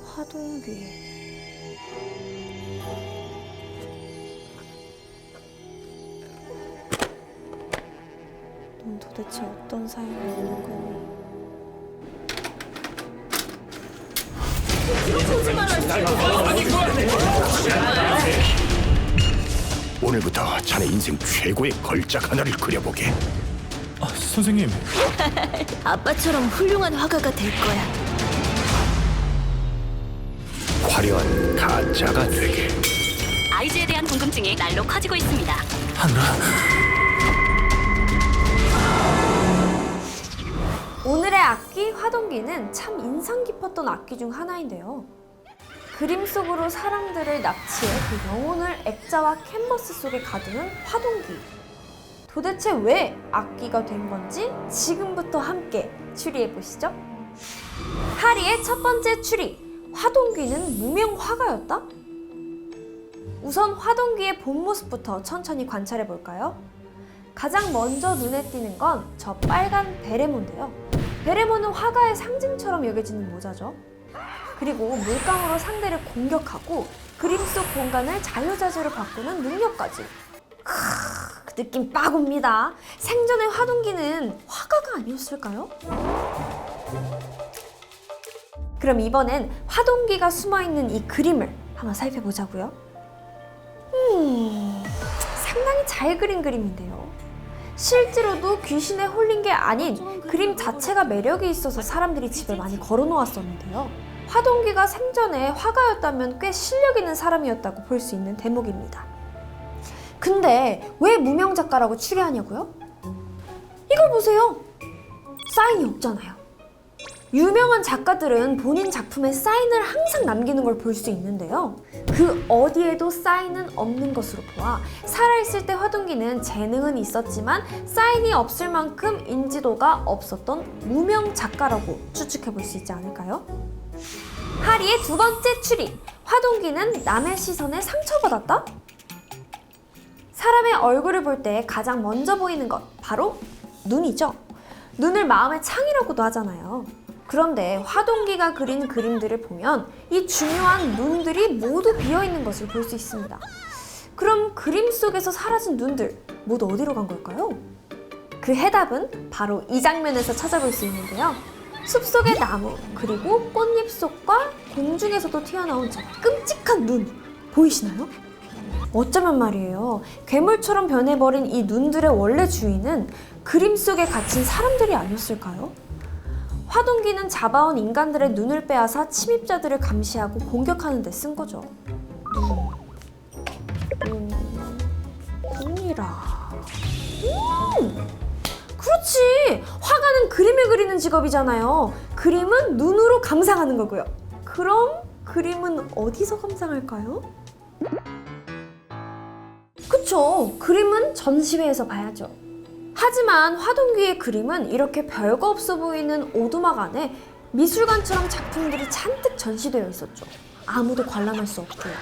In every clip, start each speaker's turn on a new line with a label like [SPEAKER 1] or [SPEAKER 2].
[SPEAKER 1] 화동귀. 넌 도대체 어떤 사연이 있는 거니?
[SPEAKER 2] 오늘부터 자네 인생 최고의 걸작 하나를 그려보게.
[SPEAKER 3] 선생님.
[SPEAKER 1] 아빠처럼 훌륭한 화가가 될 거야.
[SPEAKER 2] 화려한 가짜가 되게.
[SPEAKER 4] 아이즈에 대한 궁금증이 날로 커지고 있습니다.
[SPEAKER 3] 하늘아.
[SPEAKER 1] 오늘의 악기 화동귀는 참 인상 깊었던 악기 중 하나인데요. 그림 속으로 사람들을 납치해 그 영혼을 액자와 캔버스 속에 가두는 화동귀. 도대체 왜 악기가 된 건지 지금부터 함께 추리해 보시죠. 하리의 첫 번째 추리. 화동귀는 무명 화가였다? 우선 화동귀의 본 모습부터 천천히 관찰해 볼까요? 가장 먼저 눈에 띄는 건 저 빨간 베레모인데요. 베레모는 화가의 상징처럼 여겨지는 모자죠. 그리고 물감으로 상대를 공격하고 그림 속 공간을 자유자재로 바꾸는 능력까지. 그 느낌 빡 옵니다. 생전의 화동귀는 화가가 아니었을까요? 그럼 이번엔 화동귀가 숨어있는 이 그림을 한번 살펴보자고요. 상당히 잘 그린 그림인데요. 실제로도 귀신에 홀린 게 아닌 그림 자체가 매력이 있어서 사람들이 집에 많이 걸어놓았었는데요. 화동귀가 생전에 화가였다면 꽤 실력 있는 사람이었다고 볼 수 있는 대목입니다. 근데 왜 무명 작가라고 추리하냐고요? 이걸 보세요. 사인이 없잖아요. 유명한 작가들은 본인 작품에 사인을 항상 남기는 걸 볼 수 있는데요. 그 어디에도 사인은 없는 것으로 보아 살아있을 때 화동귀는 재능은 있었지만 사인이 없을 만큼 인지도가 없었던 무명 작가라고 추측해 볼 수 있지 않을까요? 하리의 두 번째 추리. 화동귀는 남의 시선에 상처받았다? 사람의 얼굴을 볼 때 가장 먼저 보이는 것 바로 눈이죠. 눈을 마음의 창이라고도 하잖아요. 그런데 화동귀가 그린 그림들을 보면 이 중요한 눈들이 모두 비어있는 것을 볼 수 있습니다. 그럼 그림 속에서 사라진 눈들 모두 어디로 간 걸까요? 그 해답은 바로 이 장면에서 찾아볼 수 있는데요. 숲속의 나무 그리고 꽃잎 속과 공중에서도 튀어나온 저 끔찍한 눈 보이시나요? 어쩌면 말이에요. 괴물처럼 변해버린 이 눈들의 원래 주인은 그림 속에 갇힌 사람들이 아니었을까요? 화동귀는 잡아온 인간들의 눈을 빼앗아 침입자들을 감시하고 공격하는 데 쓴 거죠. 눈이라. 그렇지! 화가는 그림을 그리는 직업이잖아요. 그림은 눈으로 감상하는 거고요. 그럼 그림은 어디서 감상할까요? 그쵸! 그림은 전시회에서 봐야죠. 하지만 화동귀의 그림은 이렇게 별거 없어 보이는 오두막 안에 미술관처럼 작품들이 잔뜩 전시되어 있었죠. 아무도 관람할 수 없고요.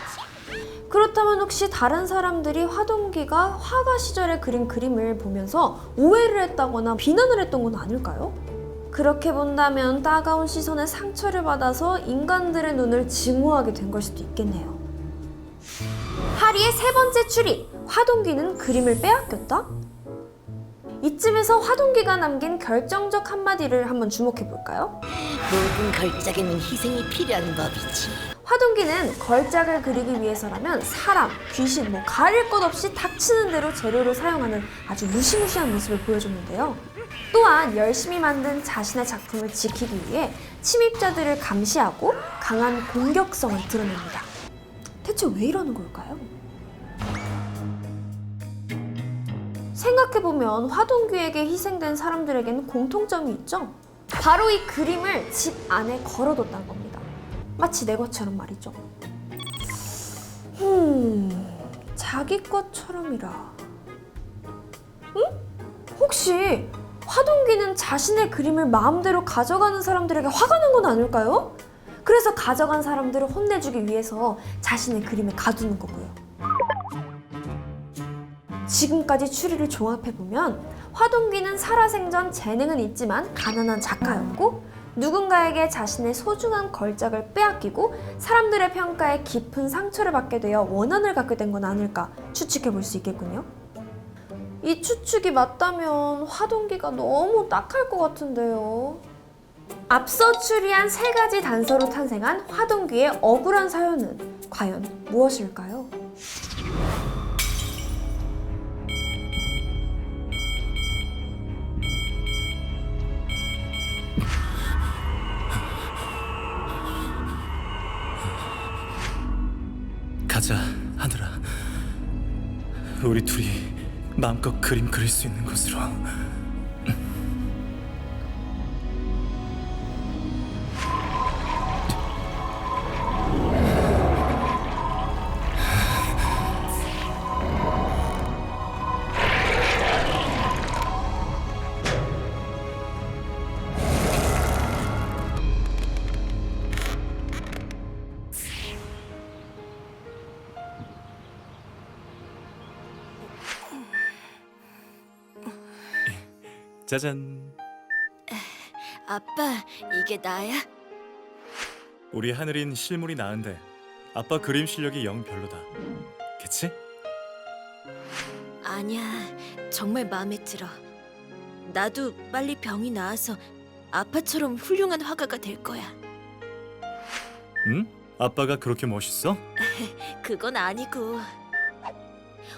[SPEAKER 1] 그렇다면 혹시 다른 사람들이 화동귀가 화가 시절에 그린 그림을 보면서 오해를 했다거나 비난을 했던 건 아닐까요? 그렇게 본다면 따가운 시선에 상처를 받아서 인간들의 눈을 증오하게 된 걸 수도 있겠네요. 하리의 세 번째 추리. 화동귀는 그림을 빼앗겼다? 이쯤에서 화동귀가 남긴 결정적 한마디를 한번 주목해 볼까요?
[SPEAKER 4] 모든 걸작에는 희생이 필요한 법이지.
[SPEAKER 1] 화동귀는 걸작을 그리기 위해서라면 사람, 귀신, 가릴 것 없이 닥치는 대로 재료를 사용하는 아주 무시무시한 모습을 보여줬는데요. 또한 열심히 만든 자신의 작품을 지키기 위해 침입자들을 감시하고 강한 공격성을 드러냅니다. 대체 왜 이러는 걸까요? 생각해보면 화동귀에게 희생된 사람들에게는 공통점이 있죠? 바로 이 그림을 집 안에 걸어뒀다는 겁니다. 마치 내 것처럼 말이죠. 자기 것처럼이라. 혹시 화동기는 자신의 그림을 마음대로 가져가는 사람들에게 화가 난 건 아닐까요? 그래서 가져간 사람들을 혼내주기 위해서 자신의 그림을 가두는 거고요. 지금까지 추리를 종합해보면 화동기는 살아생전 재능은 있지만 가난한 작가였고, 누군가에게 자신의 소중한 걸작을 빼앗기고 사람들의 평가에 깊은 상처를 받게 되어 원한을 갖게 된 건 아닐까 추측해볼 수 있겠군요. 이 추측이 맞다면 화동기가 너무 딱할 것 같은데요. 앞서 추리한 3가지 단서로 탄생한 화동기의 억울한 사연은 과연 무엇일까요?
[SPEAKER 3] 가자, 하늘아. 우리 둘이 마음껏 그림 그릴 수 있는 곳으로. 짜잔.
[SPEAKER 4] 아빠, 이게 나야?
[SPEAKER 3] 우리 하늘인 실물이 나은데 아빠 그림 실력이 영 별로다. 그치?
[SPEAKER 4] 아니야, 정말 마음에 들어. 나도 빨리 병이 나아서 아빠처럼 훌륭한 화가가 될 거야.
[SPEAKER 3] 응? 아빠가 그렇게 멋있어?
[SPEAKER 4] 그건 아니고,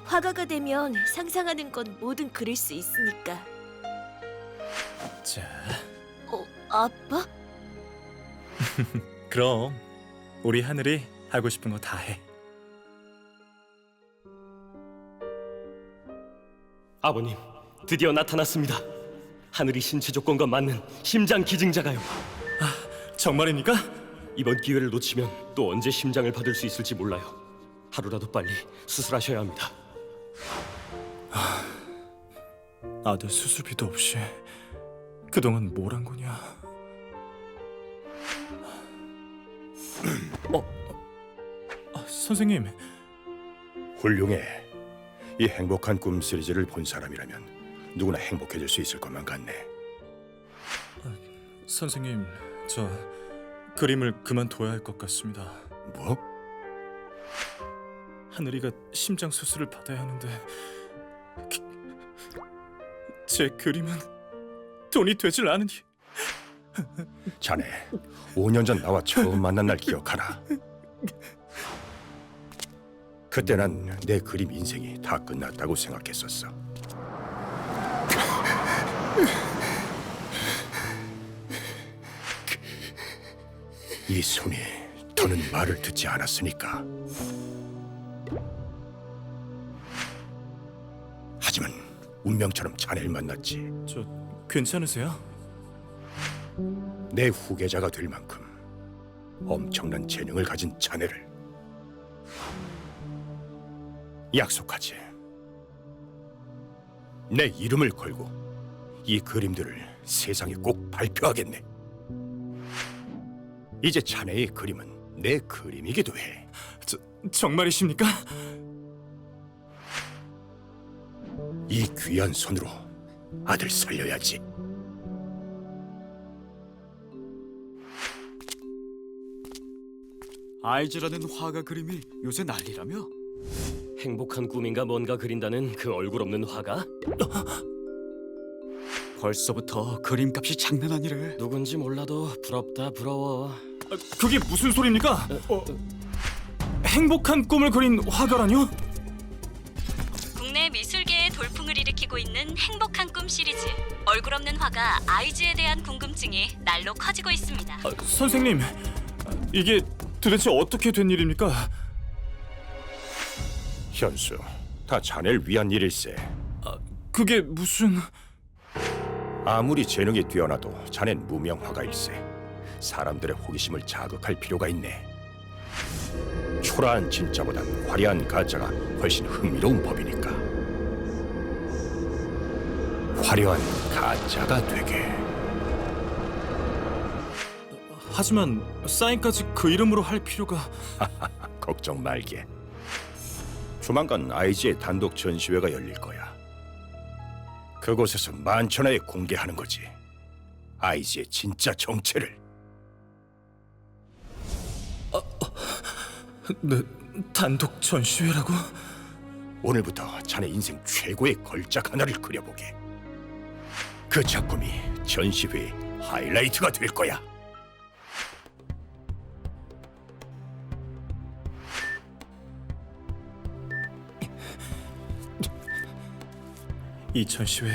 [SPEAKER 4] 화가가 되면 상상하는 건 뭐든 그릴 수 있으니까.
[SPEAKER 3] 자,
[SPEAKER 4] 아빠?
[SPEAKER 3] 그럼 우리 하늘이 하고 싶은 거 다 해.
[SPEAKER 5] 아버님, 드디어 나타났습니다. 하늘이 신체 조건과 맞는 심장 기증자가요.
[SPEAKER 3] 정말입니까?
[SPEAKER 5] 이번 기회를 놓치면 또 언제 심장을 받을 수 있을지 몰라요. 하루라도 빨리 수술하셔야 합니다.
[SPEAKER 3] 아들 수술비도 없이 그동안 뭘 한 거냐? 선생님.
[SPEAKER 2] 훌륭해. 이 행복한 꿈 시리즈를 본 사람이라면 누구나 행복해질 수 있을 것만 같네.
[SPEAKER 3] 선생님, 저 그림을 그만둬야 할 것 같습니다.
[SPEAKER 2] 뭐?
[SPEAKER 3] 하늘이가 심장 수술을 받아야 하는데 제 그림은 돈이 되질 않으니.
[SPEAKER 2] 자네 5년 전 나와 처음 만난 날 기억하나? 그때 난 내 그림 인생이 다 끝났다고 생각했었어. 이 손이 더는 말을 듣지 않았으니까. 하지만 운명처럼 자네를 만났지.
[SPEAKER 3] 저 괜찮으세요?
[SPEAKER 2] 내 후계자가 될 만큼 엄청난 재능을 가진 자네를. 약속하지. 내 이름을 걸고 이 그림들을 세상에 꼭 발표하겠네. 이제 자네의 그림은 내 그림이기도 해.
[SPEAKER 3] 정말이십니까?
[SPEAKER 2] 이 귀한 손으로 아들 살려야지.
[SPEAKER 6] 아이즈라는 화가 그림이 요새 난리라며?
[SPEAKER 5] 행복한 꿈인가 뭔가 그린다는 그 얼굴 없는 화가?
[SPEAKER 6] 벌써부터 그림값이 장난 아니래.
[SPEAKER 5] 누군지 몰라도 부럽다 부러워.
[SPEAKER 3] 그게 무슨 소리입니까? 행복한 꿈을 그린 화가라뇨?
[SPEAKER 7] 국내 미술계의 돌풍을 일으키고 있는 행복한 꿈 시리즈. 얼굴 없는 화가 아이즈에 대한 궁금증이 날로 커지고 있습니다.
[SPEAKER 3] 선생님, 이게 도대체 어떻게 된 일입니까?
[SPEAKER 2] 현수, 다 자네를 위한 일일세.
[SPEAKER 3] 그게 무슨...
[SPEAKER 2] 아무리 재능이 뛰어나도 자넨 무명화가일세. 사람들의 호기심을 자극할 필요가 있네. 초라한 진짜보단 화려한 가짜가 훨씬 흥미로운 법이니까. 화려한 가짜가 되게.
[SPEAKER 3] 하지만 사인까지 그 이름으로 할 필요가...
[SPEAKER 2] 걱정 말게. 조만간 IG의 단독 전시회가 열릴 거야. 그곳에서 만천하에 공개하는 거지. IG의 진짜 정체를.
[SPEAKER 3] 네, 단독 전시회라고?
[SPEAKER 2] 오늘부터 자네 인생 최고의 걸작 하나를 그려보게. 그 작품이 전시회의 하이라이트가 될 거야.
[SPEAKER 3] 이 전시회에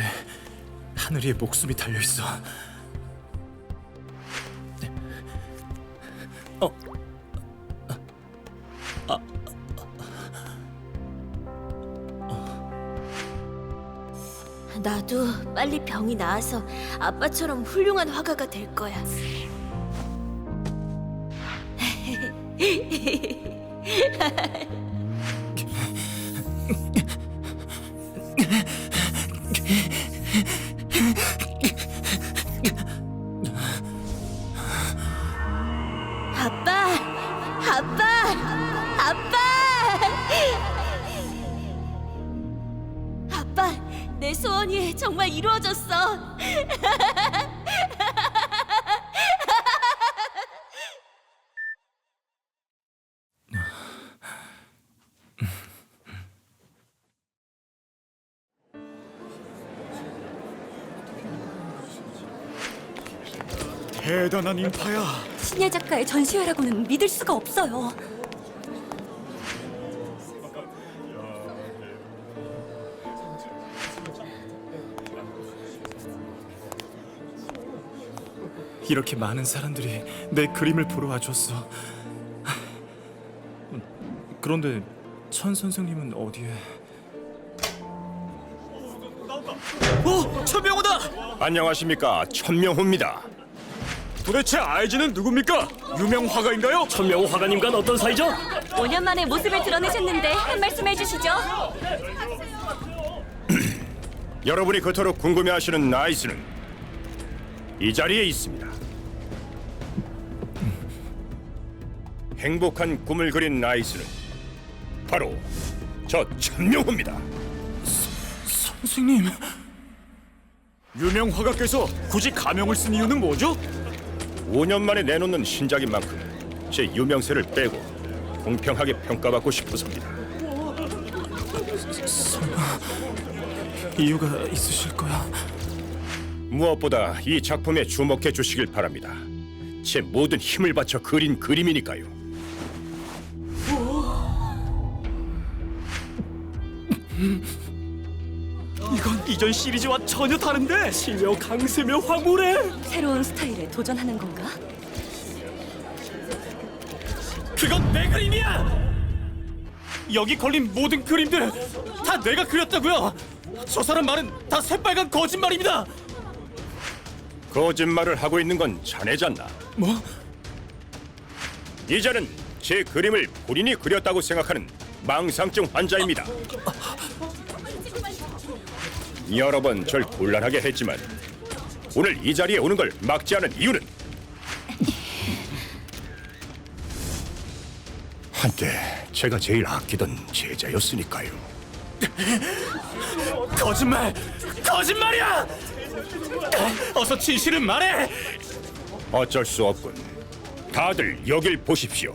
[SPEAKER 3] 하늘이의 목숨이 달려있어.
[SPEAKER 4] 나도 빨리 병이 나아서 아빠처럼 훌륭한 화가가 될 거야. 아빠! 아빠! 아빠! 아빠, 내 소원이 정말 이루어졌어.
[SPEAKER 6] 대단한 인파야.
[SPEAKER 7] 신예 작가의 전시회라고는 믿을 수가 없어요.
[SPEAKER 3] 이렇게 많은 사람들이 내 그림을 보러 와줬어. 그런데 천 선생님은 어디에?
[SPEAKER 6] 천명호다.
[SPEAKER 2] 안녕하십니까, 천명호입니다.
[SPEAKER 6] 도대체 IG는 누굽니까? 유명 화가인가요?
[SPEAKER 5] 천명호 화가님과는 어떤 사이죠?
[SPEAKER 7] 5년 만에 모습을 드러내셨는데 한 말씀 해주시죠.
[SPEAKER 2] 여러분이 그토록 궁금해하시는 나이스는 이 자리에 있습니다. 행복한 꿈을 그린 나이스는 바로 저 천명호입니다.
[SPEAKER 3] 선생님...
[SPEAKER 6] 유명 화가께서 굳이 가명을 쓴 이유는 뭐죠?
[SPEAKER 2] 5년 만에 내놓는 신작인 만큼 제 유명세를 빼고 공평하게 평가받고 싶어서입니다.
[SPEAKER 3] 이유가 있으실 거야.
[SPEAKER 2] 무엇보다 이 작품에 주목해 주시길 바랍니다. 제 모든 힘을 바쳐 그린 그림이니까요.
[SPEAKER 6] 이건 이전 시리즈와 전혀 다른데.
[SPEAKER 5] 치며 강세며 황홀해.
[SPEAKER 7] 새로운 스타일에 도전하는 건가?
[SPEAKER 3] 그건 내 그림이야! 여기 걸린 모든 그림들 다 내가 그렸다고요! 저 사람 말은 다 새빨간 거짓말입니다!
[SPEAKER 2] 거짓말을 하고 있는 건 자네잖나.
[SPEAKER 3] 뭐?
[SPEAKER 2] 이자는 제 그림을 본인이 그렸다고 생각하는 망상증 환자입니다. 여러 번 절 곤란하게 했지만 오늘 이 자리에 오는 걸 막지 않은 이유는 한때 제가 제일 아끼던 제자였으니까요.
[SPEAKER 3] 거짓말! 거짓말이야! 어서 진실을 말해!
[SPEAKER 2] 어쩔 수 없군. 다들 여길 보십시오.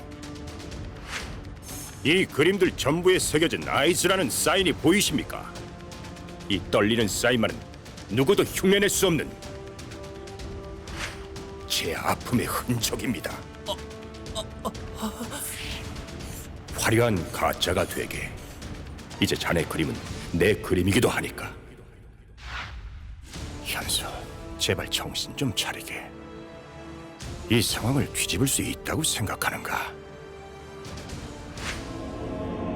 [SPEAKER 2] 이 그림들 전부에 새겨진 아이즈라는 사인이 보이십니까? 이 떨리는 사인만은 누구도 흉내낼 수 없는 제 아픔의 흔적입니다. 화려한 가짜가 되게 이제 자네 그림은 내 그림이기도 하니까. 현수, 제발 정신 좀 차리게. 이 상황을 뒤집을 수 있다고 생각하는가?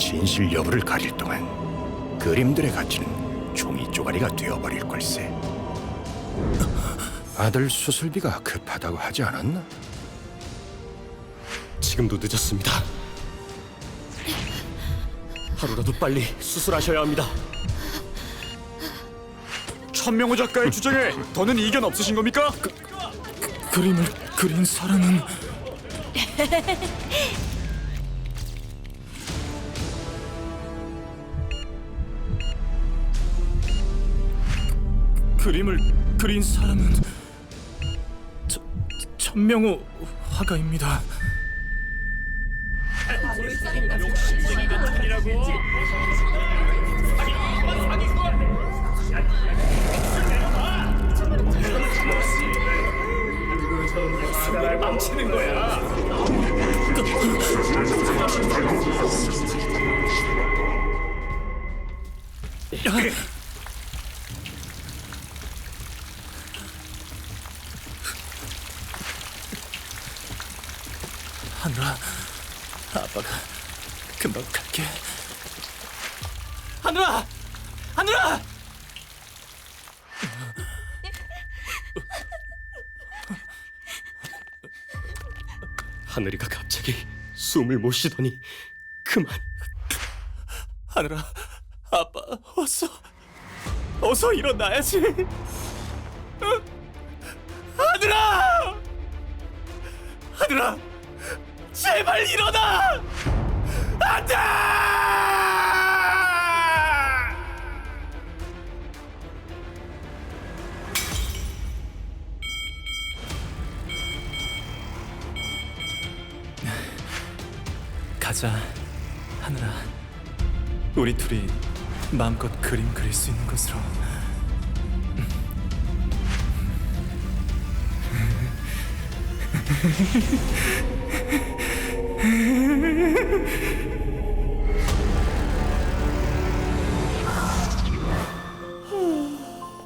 [SPEAKER 2] 진실 여부를 가릴 동안 그림들의 가치는 종이 쪼가리가 되어버릴 걸세. 아들 수술비가 급하다고 하지 않았나?
[SPEAKER 5] 지금도 늦었습니다. 하루라도 빨리 수술하셔야 합니다.
[SPEAKER 6] 천명호 작가의 주장에 더는 이견 없으신 겁니까?
[SPEAKER 3] 그림을 그린 사람은 그림을 그린 사람은 천명호 화가입니다.
[SPEAKER 2] 망치는 거야.
[SPEAKER 3] 하늘아, 아빠가 금방 갈게. 하늘아, 하늘아!
[SPEAKER 5] 하늘이가 갑자기 숨을 못 쉬더니 그만.
[SPEAKER 3] 하늘아, 아빠 어서 일어나야지. 하늘아, 하늘아, 제발 일어나! 안돼! 가자, 하늘아. 우리 둘이 마음껏 그림 그릴 수 있는 곳으로.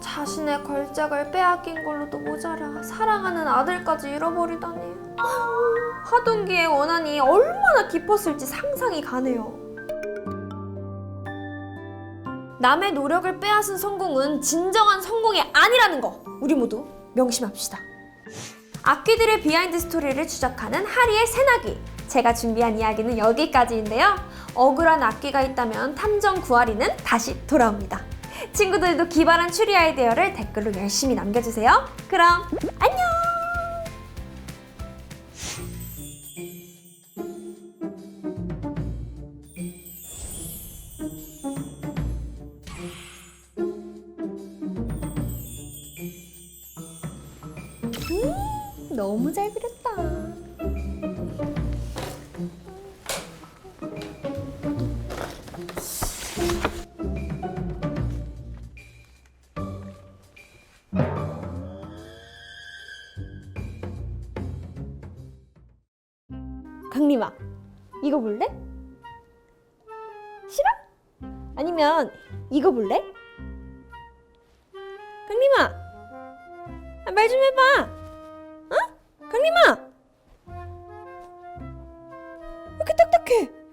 [SPEAKER 1] 자신의 걸작을 빼앗긴 걸로도 모자라 사랑하는 아들까지 잃어버리다니. 화동기의 원한이 얼마나 깊었을지 상상이 가네요. 남의 노력을 빼앗은 성공은 진정한 성공이 아니라는 거 우리 모두 명심합시다. 악귀들의 비하인드 스토리를 추적하는 하리의 새나기. 제가 준비한 이야기는 여기까지인데요. 억울한 악귀가 있다면 탐정 구하리는 다시 돌아옵니다. 친구들도 기발한 추리 아이디어를 댓글로 열심히 남겨주세요. 그럼 안녕! 너무 잘 그렸다. 강림아, 이거 볼래? 싫어? 아니면 이거 볼래? 강림아, 말 좀 해봐. 어? 강림아! 왜 이렇게 딱딱해?